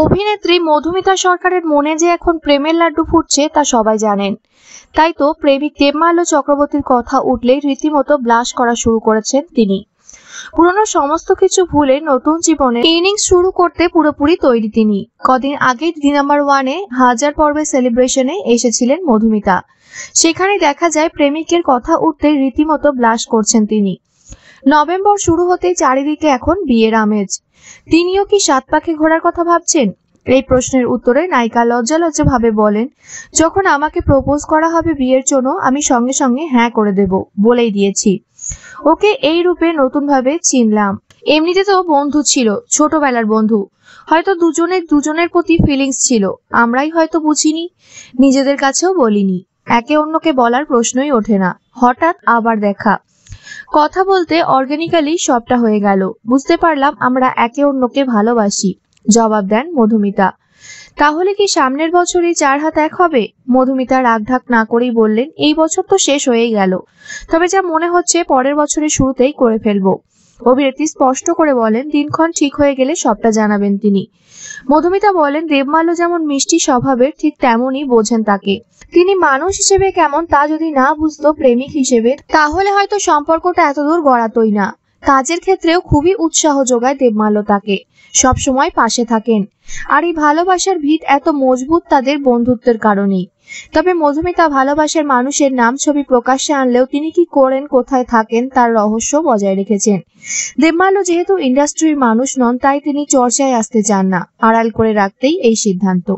অভিনেত্রী মধুমিতা সরকারের মনে যে এখন প্রেমের লাড্ডু ফুটছে তা সবাই জানেন। তাই তো প্রেমিক দেবমাল্য চক্রবর্তীর কথা উঠলেই রীতিমতো ব্লাশ করা শুরু করেছেন তিনি। পুরনো সমস্ত কিছু ভুলে নতুন জীবনে ইনিংস শুরু করতে পুরোপুরি তৈরি তিনি। কদিন আগে দি নাম্বার 1-এ 1000 পর্বের সেলিব্রেশনে এসেছিলেন মধুমিতা। সেখানে দেখা যায় প্রেমিকের কথা উঠতে রীতিমতো ব্লাশ করছেন তিনি। নভেম্বর শুরু হতেই চারিদিকে এখন বিয়ের আমেজ। তিনিও কি 7 পাখি ঘোড়ার কথা ভাবছেন? এই প্রশ্নের উত্তরে নায়িকা লজ্জা ভাবে বলেন, যখন আমাকে প্রপোজ করা হবে বিয়ের জন্য আমি সঙ্গে সঙ্গে হ্যাঁ করে দেব, বলেই দিয়েছি। ওকে এই রূপে নতুন ভাবে চিনলাম। এমনিতে তো বন্ধু ছিল, ছোটবেলার বন্ধু। হয়তো দুজনের প্রতি ফিলিংস ছিল, আমরাই হয়তো বুঝিনি, নিজেদের কাছেও বলিনি। একে অন্যকে বলার প্রশ্নই ওঠে না। হঠাৎ আবার দেখা, কথা বলতে অর্গানিক্যালি সবটা হয়ে গেল। বুঝতে পারলাম আমরা একে অন্যকে ভালোবাসি, জবাব দেন মধুমিতা। তাহলে কি সামনের বছরই 4 হাত 1 হবে? মধুমিতা রাগঢাক না করেই বললেন, এই বছর তো শেষ হয়েই গেল, তবে যা মনে হচ্ছে পরের বছরের শুরুতেই করে ফেলবো। অভিনেত্রী স্পষ্ট করে বলেন, দিনক্ষণ ঠিক হয়ে গেলে সবটা জানাবেন তিনি। মধুমিতা বলেন, দেবমাল্য যেমন মিষ্টি স্বভাবের ঠিক তেমনই বোঝেন তাকে। তিনি মানুষ হিসেবে কেমন তা যদি না বুঝতো প্রেমিক হিসেবে, তাহলে হয়তো সম্পর্কটা এতদূর গড়াতোই না। কাজের ক্ষেত্রেও খুবই উৎসাহ যোগায় দেবমাল্য তাকে, সব সময় পাশে থাকেন। আর এই ভালোবাসার ভিত এত মজবুত তাদের বন্ধুত্বের কারণেই। তবে মধুমিতা ভালোবাসার মানুষের নাম ছবি প্রকাশ্যে আনলেও তিনি কি করেন, কোথায় থাকেন তার রহস্য বজায় রেখেছেন। দেবমাল্য যেহেতু ইন্ডাস্ট্রির মানুষ নন, তাই তিনি চর্চায় আসতে চান না, আড়াল করে রাখতেই এই সিদ্ধান্ত।